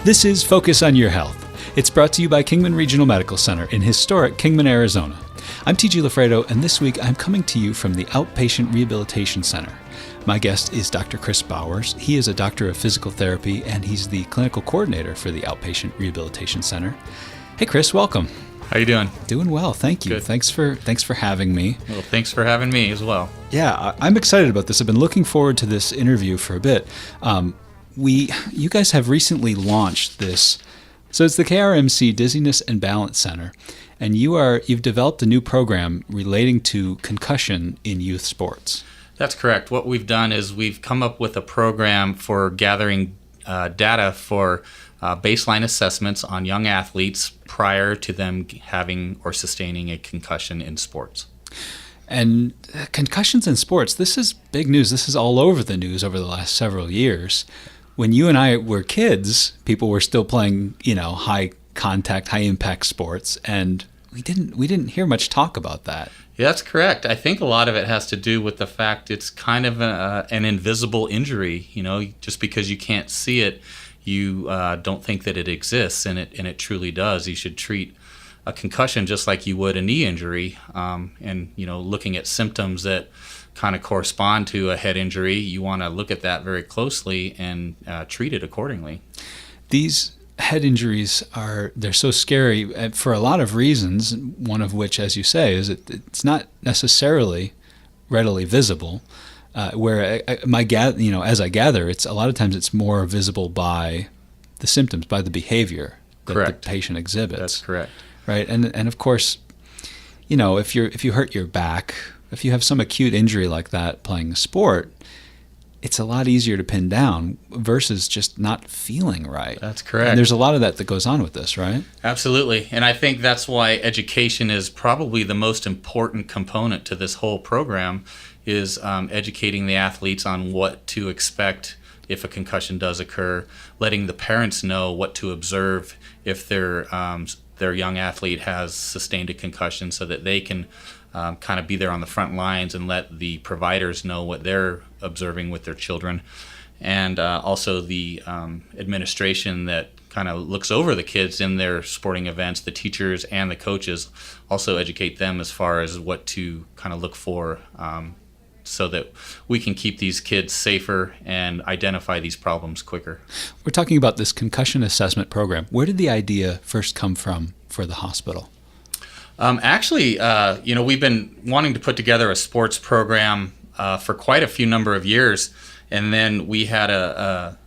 This is Focus on Your Health. It's brought to you by Kingman Regional Medical Center in historic Kingman, Arizona. I'm TG LaFredo, and this week I'm coming to you from the Outpatient Rehabilitation Center. My guest is Dr. Chris Bowers. He is a doctor of physical therapy, and he's the clinical coordinator for the Outpatient Rehabilitation Center. Hey, Chris, welcome. How you doing? Doing well, thank you. Good. Thanks for having me. Well, thanks for having me as well. Yeah, I'm excited about this. I've been looking forward to this interview for a bit. You guys have recently launched this. So it's the KRMC Dizziness and Balance Center, and you've developed a new program relating to concussion in youth sports. That's correct. What we've done is we've come up with a program for gathering data for baseline assessments on young athletes prior to them having or sustaining a concussion in sports. And concussions in sports, this is big news. This is all over the news over the last several years. When you and I were kids, people were still playing, high contact, high impact sports, and we didn't hear much talk about that. Yeah, that's correct. I think a lot of it has to do with the fact it's kind of an invisible injury. Just because you can't see it, you don't think that it exists, and it truly does. You should treat a concussion just like you would a knee injury, and looking at symptoms that kind of correspond to a head injury, you want to look at that very closely and treat it accordingly. These head injuries they're so scary for a lot of reasons, one of which, as you say, is it's not necessarily readily visible, where as I gather, it's a lot of times it's more visible by the symptoms, by the behavior that Correct. The patient exhibits. That's correct. Right, and of course, if you hurt your back, if you have some acute injury like that playing a sport, it's a lot easier to pin down versus just not feeling right. That's correct. And there's a lot of that goes on with this, right? Absolutely. And I think that's why education is probably the most important component to this whole program, is educating the athletes on what to expect if a concussion does occur, letting the parents know what to observe if their young athlete has sustained a concussion, so that they can kind of be there on the front lines and let the providers know what they're observing with their children. And also the administration that kind of looks over the kids in their sporting events, the teachers and the coaches, also educate them as far as what to kind of look for, so that we can keep these kids safer and identify these problems quicker. We're talking about this concussion assessment program. Where did the idea first come from for the hospital? Actually, we've been wanting to put together a sports program for quite a few number of years, and then we had a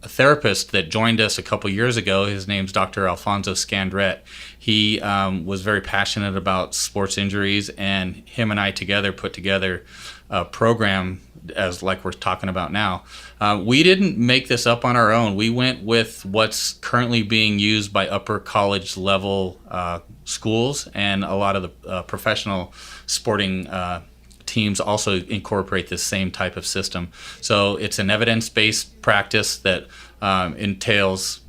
therapist that joined us a couple years ago. His name's Dr. Alfonso Scandret. He was very passionate about sports injuries, and him and I together put together a program like we're talking about now. We didn't make this up on our own. We went with what's currently being used by upper college level schools, and a lot of the professional sporting teams also incorporate this same type of system. So it's an evidence-based practice that entails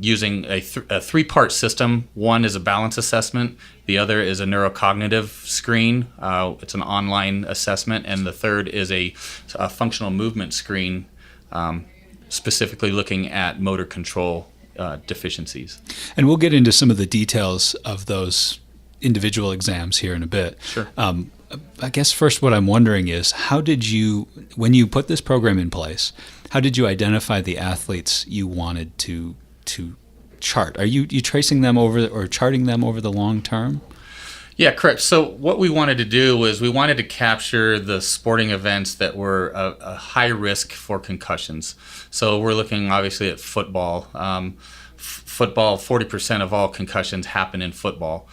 using a three-part system. One is a balance assessment. The other is a neurocognitive screen. It's an online assessment. And the third is a functional movement screen, specifically looking at motor control deficiencies. And we'll get into some of the details of those individual exams here in a bit. Sure. I guess first what I'm wondering is, when you put this program in place, how did you identify the athletes you wanted to chart? Are you tracing them over or charting them over the long term? Yeah, correct. So what we wanted to do was we wanted to capture the sporting events that were a high risk for concussions. So we're looking obviously at football. Football, 40% of all concussions happen in football.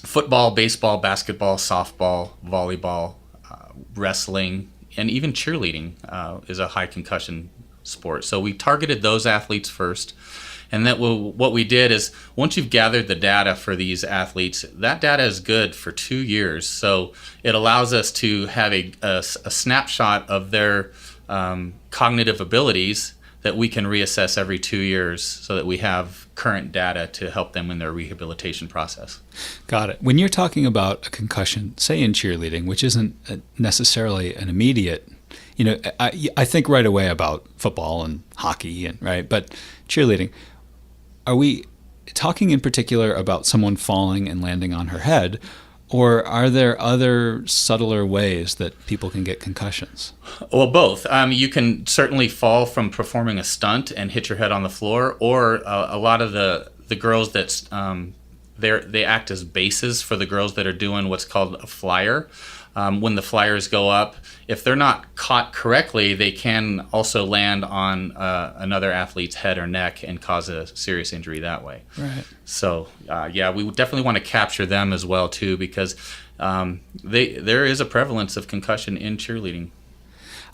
Football, baseball, basketball, softball, volleyball, wrestling, and even cheerleading is a high concussion sport. So we targeted those athletes first. And what we did is, once you've gathered the data for these athletes, that data is good for 2 years. So it allows us to have a snapshot of their cognitive abilities that we can reassess every 2 years, so that we have current data to help them in their rehabilitation process. Got it. When you're talking about a concussion, say in cheerleading, which isn't necessarily an immediate I think right away about football and hockey and right, but cheerleading. Are we talking in particular about someone falling and landing on her head, or are there other subtler ways that people can get concussions? Well, both. You can certainly fall from performing a stunt and hit your head on the floor, or a lot of the girls that's they act as bases for the girls that are doing what's called a flyer. When the flyers go up, if they're not caught correctly, they can also land on another athlete's head or neck and cause a serious injury that way. Right. So, we definitely want to capture them as well, too, because there is a prevalence of concussion in cheerleading.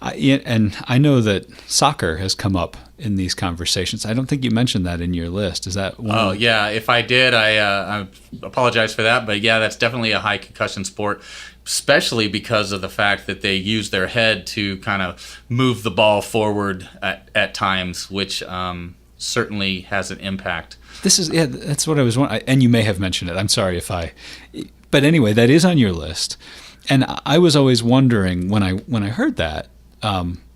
And I know that soccer has come up in these conversations. I don't think you mentioned that in your list. Is that one? Oh, yeah. If I did, I apologize for that. But, yeah, that's definitely a high concussion sport, especially because of the fact that they use their head to kind of move the ball forward at times, which certainly has an impact. That's what I was wondering. And you may have mentioned it. I'm sorry but anyway, that is on your list. And I was always wondering when I heard that,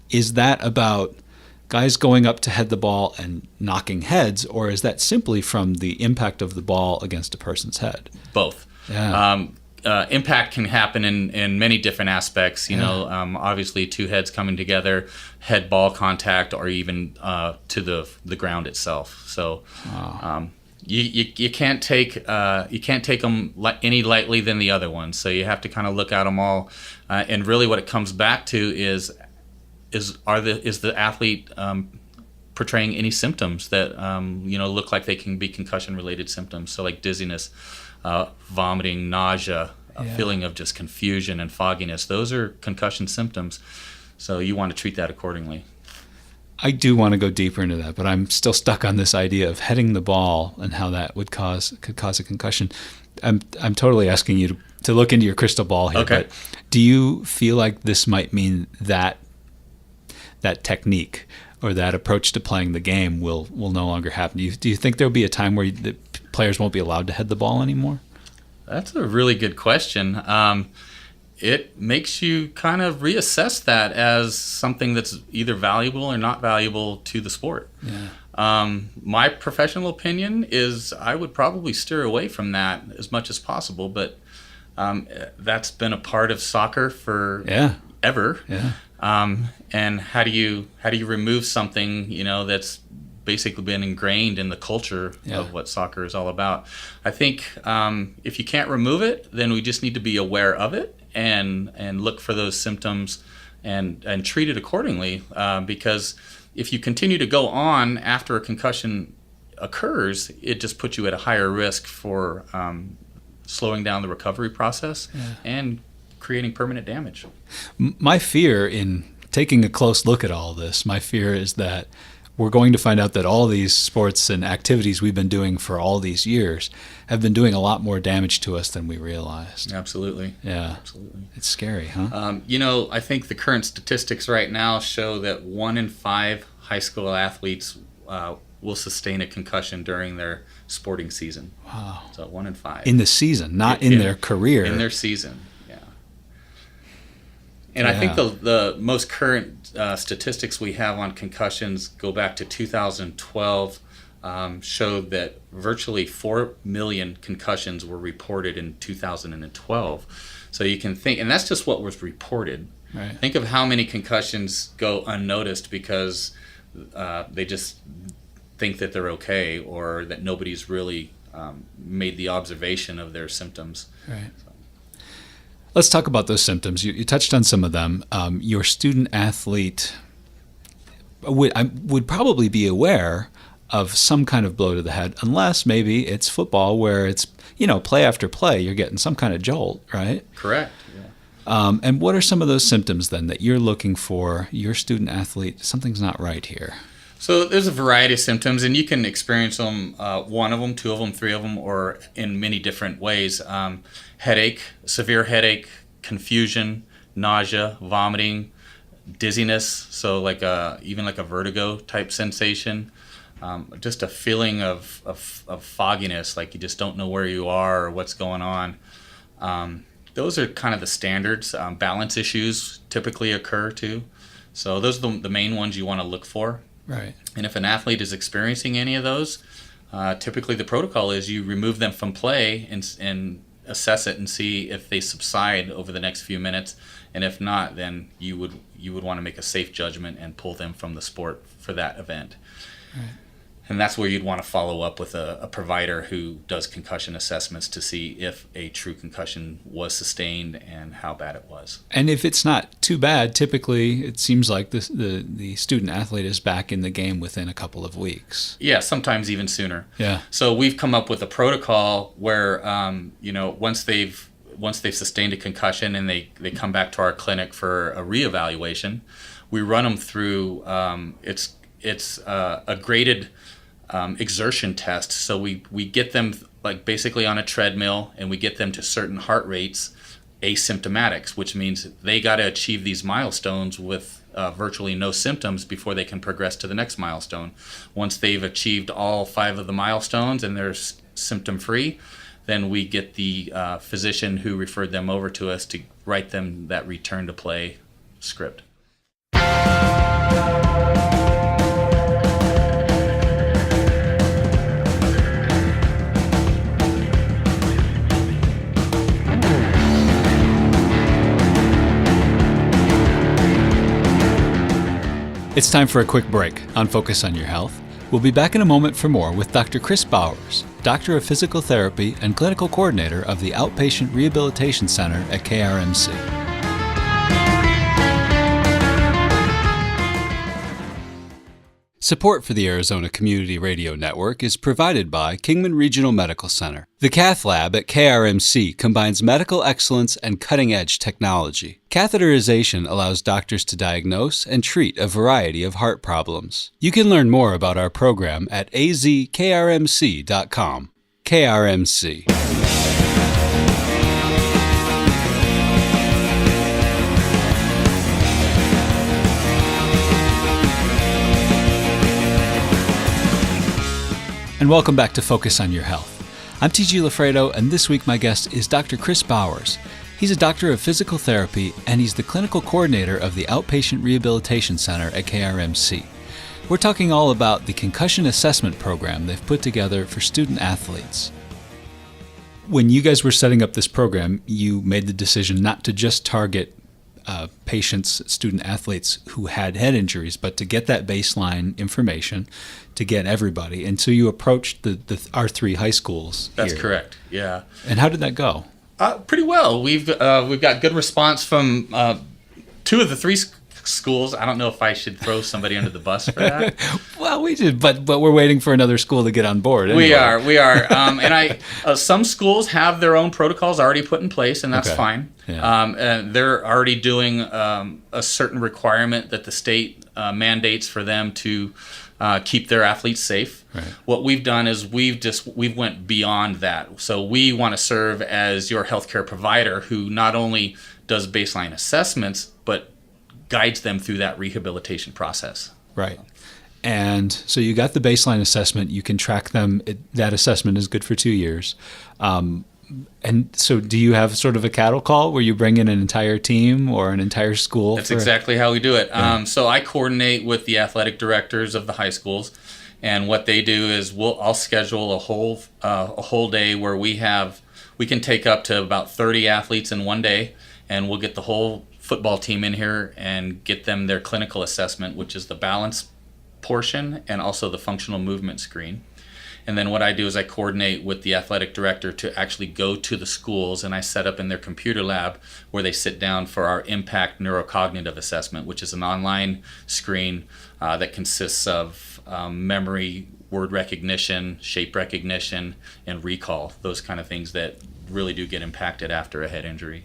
is that about guys going up to head the ball and knocking heads, or is that simply from the impact of the ball against a person's head? Both. Yeah. Impact can happen in many different aspects. Obviously two heads coming together, head ball contact, or even to the ground itself. So you can't take them any lightly than the other one. So you have to kind of look at them all. And really, what it comes back to is the athlete portraying any symptoms that look like they can be concussion-related symptoms. So like dizziness, vomiting, nausea, a feeling of just confusion and fogginess. Those are concussion symptoms. So you want to treat that accordingly. I do want to go deeper into that, but I'm still stuck on this idea of heading the ball and how that could cause a concussion. I'm totally asking you to look into your crystal ball here. Okay. But do you feel like this might mean that technique or that approach to playing the game will no longer happen? Do you think there'll be a time where the players won't be allowed to head the ball anymore? That's a really good question. It makes you kind of reassess that as something that's either valuable or not valuable to the sport. Yeah. My professional opinion is I would probably steer away from that as much as possible, but that's been a part of soccer for ever. Yeah. And how do you remove something that's basically been ingrained in the culture of what soccer is all about? I think if you can't remove it, then we just need to be aware of it and look for those symptoms and treat it accordingly. Because if you continue to go on after a concussion occurs, it just puts you at a higher risk for slowing down the recovery process and creating permanent damage. My fear in taking a close look at all this, my fear is that we're going to find out that all these sports and activities we've been doing for all these years have been doing a lot more damage to us than we realized. Absolutely. Yeah. Absolutely. It's scary, huh? I think the current statistics right now show that 1 in 5 high school athletes will sustain a concussion during their sporting season. Wow. So 1 in 5. In the season, not in their career. In their season, yeah. And I think the most current statistics we have on concussions go back to 2012, showed that virtually 4 million concussions were reported in 2012. So you can think, and that's just what was reported. Right. Think of how many concussions go unnoticed because they just think that they're okay, or that nobody's really made the observation of their symptoms. Right. Let's talk about those symptoms. You touched on some of them. Your student athlete would probably be aware of some kind of blow to the head, unless maybe it's football where it's, play after play, you're getting some kind of jolt, right? Correct. Yeah. And what are some of those symptoms then that you're looking for your student athlete? Something's not right here. So there's a variety of symptoms, and you can experience them, one of them, two of them, three of them, or in many different ways. Headache, severe headache, confusion, nausea, vomiting, dizziness, so even like a vertigo type sensation. Just a feeling of fogginess, like you just don't know where you are or what's going on. Those are kind of the standards. Balance issues typically occur too. So those are the main ones you want to look for. Right. And if an athlete is experiencing any of those, typically the protocol is you remove them from play and assess it and see if they subside over the next few minutes. And if not, then you would want to make a safe judgment and pull them from the sport for that event. Right. And that's where you'd want to follow up with a provider who does concussion assessments to see if a true concussion was sustained and how bad it was. And if it's not too bad, typically it seems like the student athlete is back in the game within a couple of weeks. Yeah, sometimes even sooner. Yeah. So we've come up with a protocol where once they've sustained a concussion and they come back to our clinic for a reevaluation, we run them through it's a graded exertion test. So we get them like basically on a treadmill, and we get them to certain heart rates asymptomatics, which means they got to achieve these milestones with virtually no symptoms before they can progress to the next milestone. Once they've achieved all 5 of the milestones and they're symptom free, then we get the physician who referred them over to us to write them that return to play script. It's time for a quick break on Focus on Your Health. We'll be back in a moment for more with Dr. Chris Bowers, Doctor of Physical Therapy and Clinical Coordinator of the Outpatient Rehabilitation Center at KRMC. Support for the Arizona Community Radio Network is provided by Kingman Regional Medical Center. The Cath Lab at KRMC combines medical excellence and cutting-edge technology. Catheterization allows doctors to diagnose and treat a variety of heart problems. You can learn more about our program at azkrmc.com. KRMC. And welcome back to Focus on Your Health. I'm TG LaFredo, and this week my guest is Dr. Chris Bowers. He's a doctor of physical therapy, and he's the clinical coordinator of the Outpatient Rehabilitation Center at KRMC. We're talking all about the concussion assessment program they've put together for student athletes. When you guys were setting up this program, you made the decision not to just target patients, student athletes who had head injuries, but to get that baseline information to get everybody. And so you approached our 3 high schools. That's correct. Yeah. And how did that go? Pretty well. We've got good response from 2 of the 3 schools. I don't know if I should throw somebody under the bus for that. Well, we did, but we're waiting for another school to get on board. Anyway. We are. And some schools have their own protocols already put in place, and that's fine. Yeah. And they're already doing a certain requirement that the state mandates for them to keep their athletes safe. Right. What we've done is we've went beyond that. So we want to serve as your healthcare provider who not only does baseline assessments, but guides them through that rehabilitation process. Right. And so you got the baseline assessment. You can track them. That assessment is good for 2 years. And so do you have sort of a cattle call where you bring in an entire team or an entire school? That's exactly how we do it. Yeah. So I coordinate with the athletic directors of the high schools. And what they do is I'll schedule a whole day where we can take up to about 30 athletes in one day, and we'll get the whole football team in here and get them their clinical assessment, which is the balance portion and also the functional movement screen. And then what I do is I coordinate with the athletic director to actually go to the schools, and I set up in their computer lab where they sit down for our impact neurocognitive assessment, which is an online screen that consists of memory, word recognition, shape recognition, and recall, those kind of things that really do get impacted after a head injury.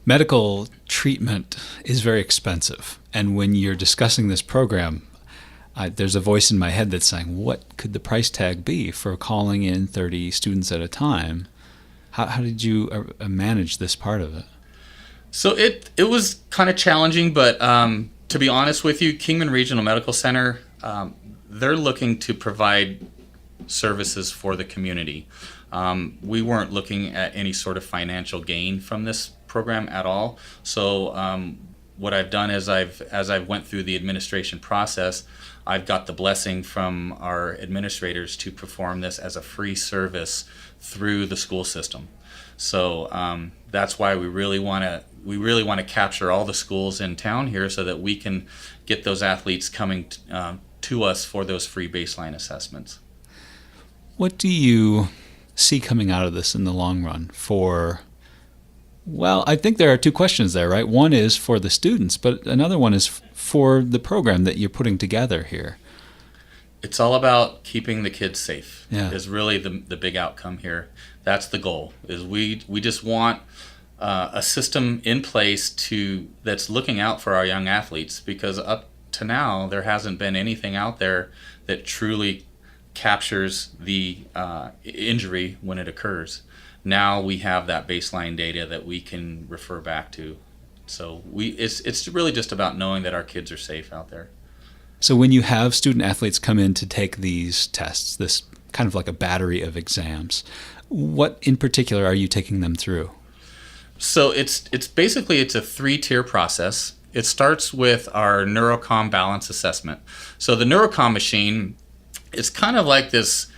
Medical treatment is very expensive, and when you're discussing this program, there's a voice in my head that's saying, what could the price tag be for calling in 30 students at a time? How did you manage this part of it? So it was kind of challenging, but to be honest with you, Kingman Regional Medical Center, they're looking to provide services for the community. We weren't looking at any sort of financial gain from this program at all. So what I've done is as I've went through the administration process, I've got the blessing from our administrators to perform this as a free service through the school system. So that's why we really want to capture all the schools in town here so that we can get those athletes coming to us for those free baseline assessments. What do you see coming out of this in the long run well, I think there are two questions there, right? One is for the students, but another one is for the program that you're putting together here. It's all about keeping the kids safe. Yeah. Is really the big outcome here. That's the goal. Is we just want a system in place that's looking out for our young athletes, because up to now there hasn't been anything out there that truly captures the injury when it occurs. Now we have that baseline data that we can refer back to. So it's really just about knowing that our kids are safe out there. So when you have student athletes come in to take these tests, this kind of like a battery of exams, what in particular are you taking them through? So it's basically a 3-tier process. It starts with our neurocom balance assessment. So the neurocom machine, it's kind of like this,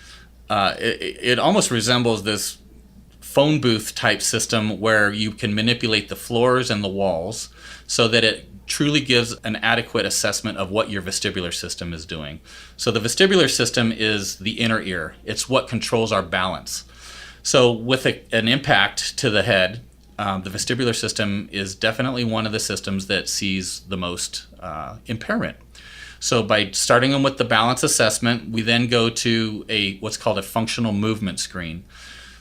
it almost resembles this phone booth type system where you can manipulate the floors and the walls so that it truly gives an adequate assessment of what your vestibular system is doing. So the vestibular system is the inner ear. It's what controls our balance. So with an impact to the head, the vestibular system is definitely one of the systems that sees the most impairment. So by starting them with the balance assessment, we then go to what's called a functional movement screen.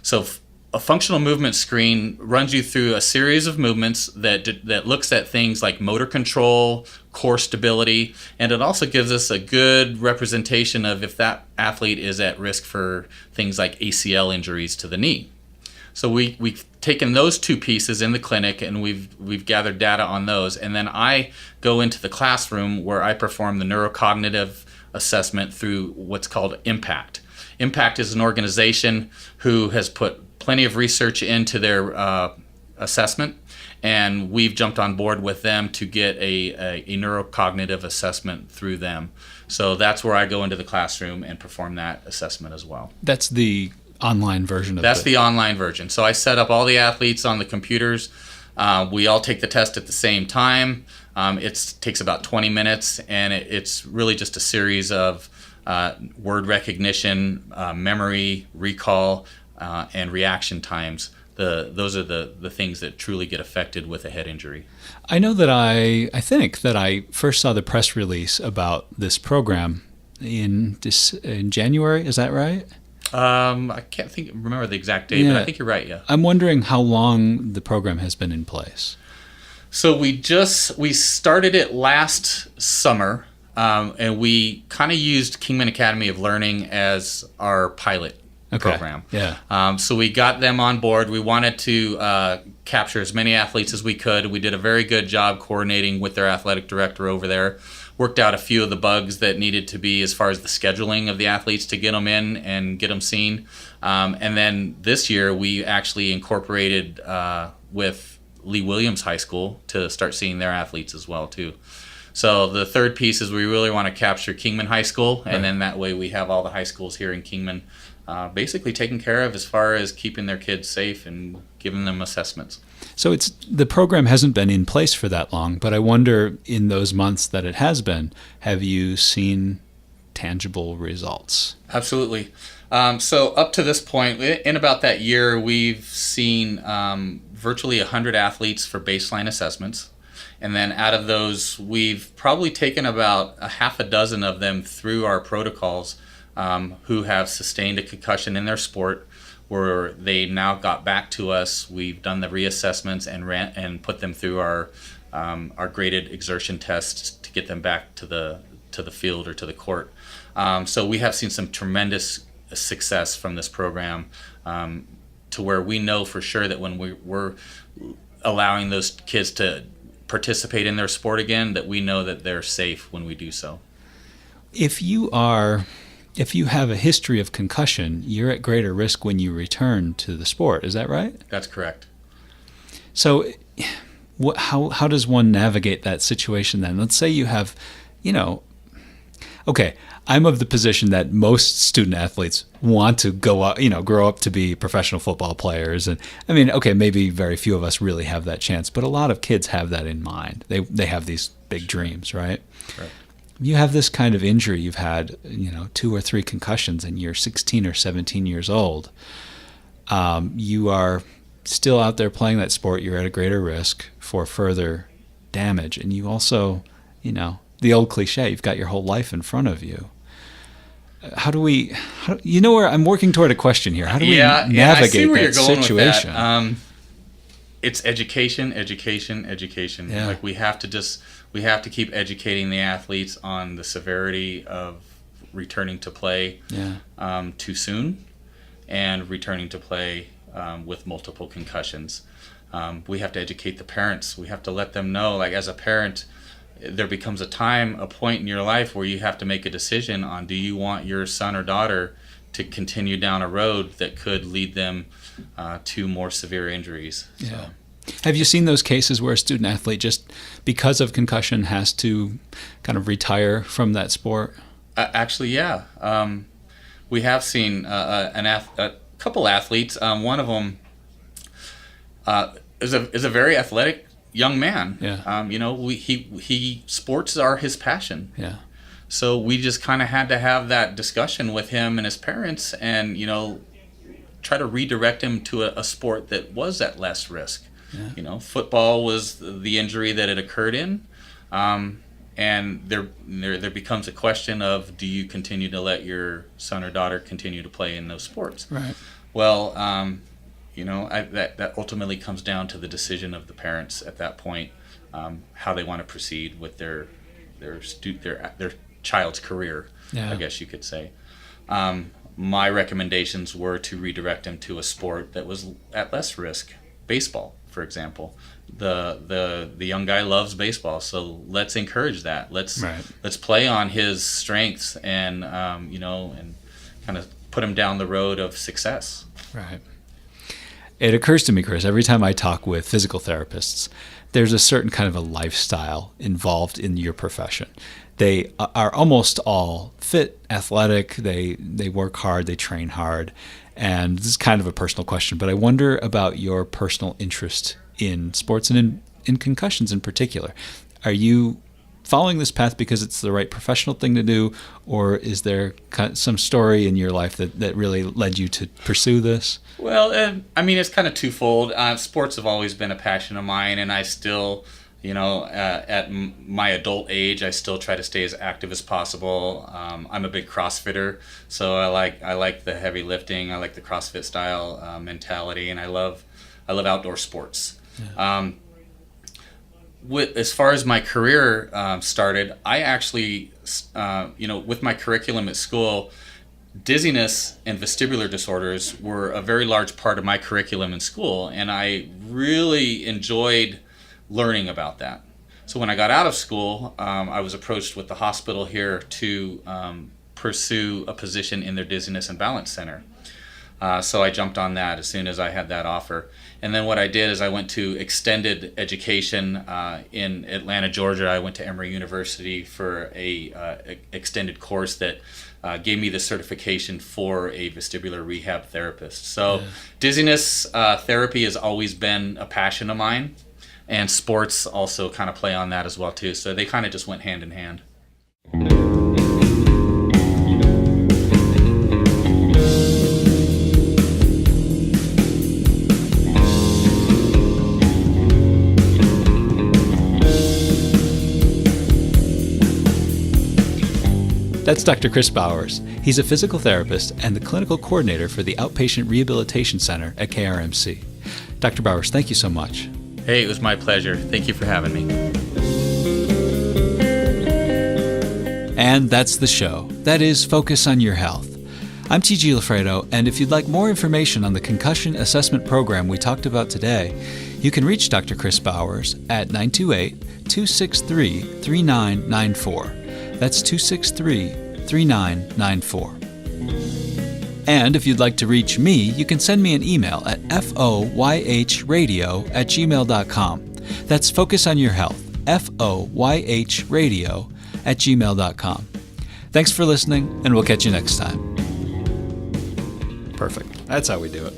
So a functional movement screen runs you through a series of movements that looks at things like motor control, core stability, and it also gives us a good representation of if that athlete is at risk for things like ACL injuries to the knee. So we've taken those two pieces in the clinic and we've gathered data on those, and then I go into the classroom where I perform the neurocognitive assessment through what's called Impact. Impact is an organization who has put plenty of research into their assessment, and we've jumped on board with them to get a neurocognitive assessment through them. So that's where I go into the classroom and perform that assessment as well. That's the online version of it? That's the online version. So I set up all the athletes on the computers. We all take the test at the same time. It takes about 20 minutes, and it's really just a series of word recognition, memory, recall, and reaction times. Those are the things that truly get affected with a head injury. I know that I think that I first saw the press release about this program in January. Is that right? I can't remember the exact date, but I think you're right. Yeah. I'm wondering how long the program has been in place. So we started it last summer, and we kind of used Kingman Academy of Learning as our pilot program. Yeah. So we got them on board. We wanted to capture as many athletes as we could. We did a very good job coordinating with their athletic director over there. Worked out a few of the bugs that needed to be as far as the scheduling of the athletes to get them in and get them seen. And then this year we actually incorporated with Lee Williams High School to start seeing their athletes as well too. So the third piece is we really want to capture Kingman High School, and then that way we have all the high schools here in Kingman basically taken care of as far as keeping their kids safe and giving them assessments. So the program hasn't been in place for that long, but I wonder, in those months that it has been, have you seen tangible results? Absolutely. So up to this point, in about that year, we've seen virtually 100 athletes for baseline assessments. And then out of those, we've probably taken about a half a dozen of them through our protocols who have sustained a concussion in their sport, where they now got back to us. We've done the reassessments and put them through our graded exertion tests to get them back to the field or to the court. So we have seen some tremendous success from this program, to where we know for sure that when we're allowing those kids to participate in their sport again, that we know that they're safe when we do so. If you have a history of concussion, you're at greater risk when you return to the sport. Is that right? That's correct. So how does one navigate that situation then? Let's say you have, okay, I'm of the position that most student athletes want to go up, grow up to be professional football players. And I mean, okay, maybe very few of us really have that chance, but a lot of kids have that in mind. They have these big dreams, right? Right. You have this kind of injury, you've had, 2 or 3 concussions, and you're 16 or 17 years old. You are still out there playing that sport. You're at a greater risk for further damage. And you also, the old cliche, you've got your whole life in front of you. Where I'm working toward a question here. How do we navigate that situation? It's education. Yeah. Like we have to keep educating the athletes on the severity of returning to play too soon and returning to play with multiple concussions. We have to educate the parents. We have to let them know, like as a parent, there becomes a point in your life where you have to make a decision on, do you want your son or daughter to continue down a road that could lead them to more severe injuries. Yeah. So. Have you seen those cases where a student athlete just because of concussion has to kind of retire from that sport? Actually, yeah. We have seen a couple athletes. One of them is a very athletic young man. Yeah. He sports are his passion. Yeah. So we just kind of had to have that discussion with him and his parents, and try to redirect him to a sport that was at less risk. Yeah. Football was the injury that it occurred in, and there becomes a question of, do you continue to let your son or daughter continue to play in those sports? Right. Well, that ultimately comes down to the decision of the parents at that point, how they want to proceed with their child's career, yeah. I guess you could say. My recommendations were to redirect him to a sport that was at less risk. Baseball, for example. The young guy loves baseball, so let's encourage that. Let's play on his strengths and and kind of put him down the road of success. Right. It occurs to me, Chris, every time I talk with physical therapists, there's a certain kind of a lifestyle involved in your profession. They are almost all fit, athletic, they work hard, they train hard. And this is kind of a personal question, but I wonder about your personal interest in sports and in concussions in particular. Are you following this path because it's the right professional thing to do, or is there some story in your life that really led you to pursue this? Well, it's kind of twofold. Sports have always been a passion of mine, and I still, at my adult age, I still try to stay as active as possible. I'm a big CrossFitter, so I like the heavy lifting. I like the CrossFit style mentality, and I love outdoor sports. Yeah. As far as my career started, I actually, with my curriculum at school, dizziness and vestibular disorders were a very large part of my curriculum in school, and I really enjoyed learning about that. So when I got out of school, I was approached with the hospital here to pursue a position in their dizziness and balance center. So I jumped on that as soon as I had that offer. And then what I did is I went to extended education in Atlanta, Georgia. I went to Emory University for a extended course that gave me the certification for a vestibular rehab therapist. So dizziness therapy has always been a passion of mine, and sports also kind of play on that as well too. So they kind of just went hand in hand. That's Dr. Chris Bowers. He's a physical therapist and the clinical coordinator for the Outpatient Rehabilitation Center at KRMC. Dr. Bowers, thank you so much. Hey, it was my pleasure. Thank you for having me. And that's the show. That is Focus on Your Health. I'm TG LaFredo, and if you'd like more information on the concussion assessment program we talked about today, you can reach Dr. Chris Bowers at 928-263-3994. That's 263-3994. And if you'd like to reach me, you can send me an email at foyhradio@gmail.com. That's Focus on Your Health, FOYH radio @gmail.com. Thanks for listening, and we'll catch you next time. Perfect. That's how we do it.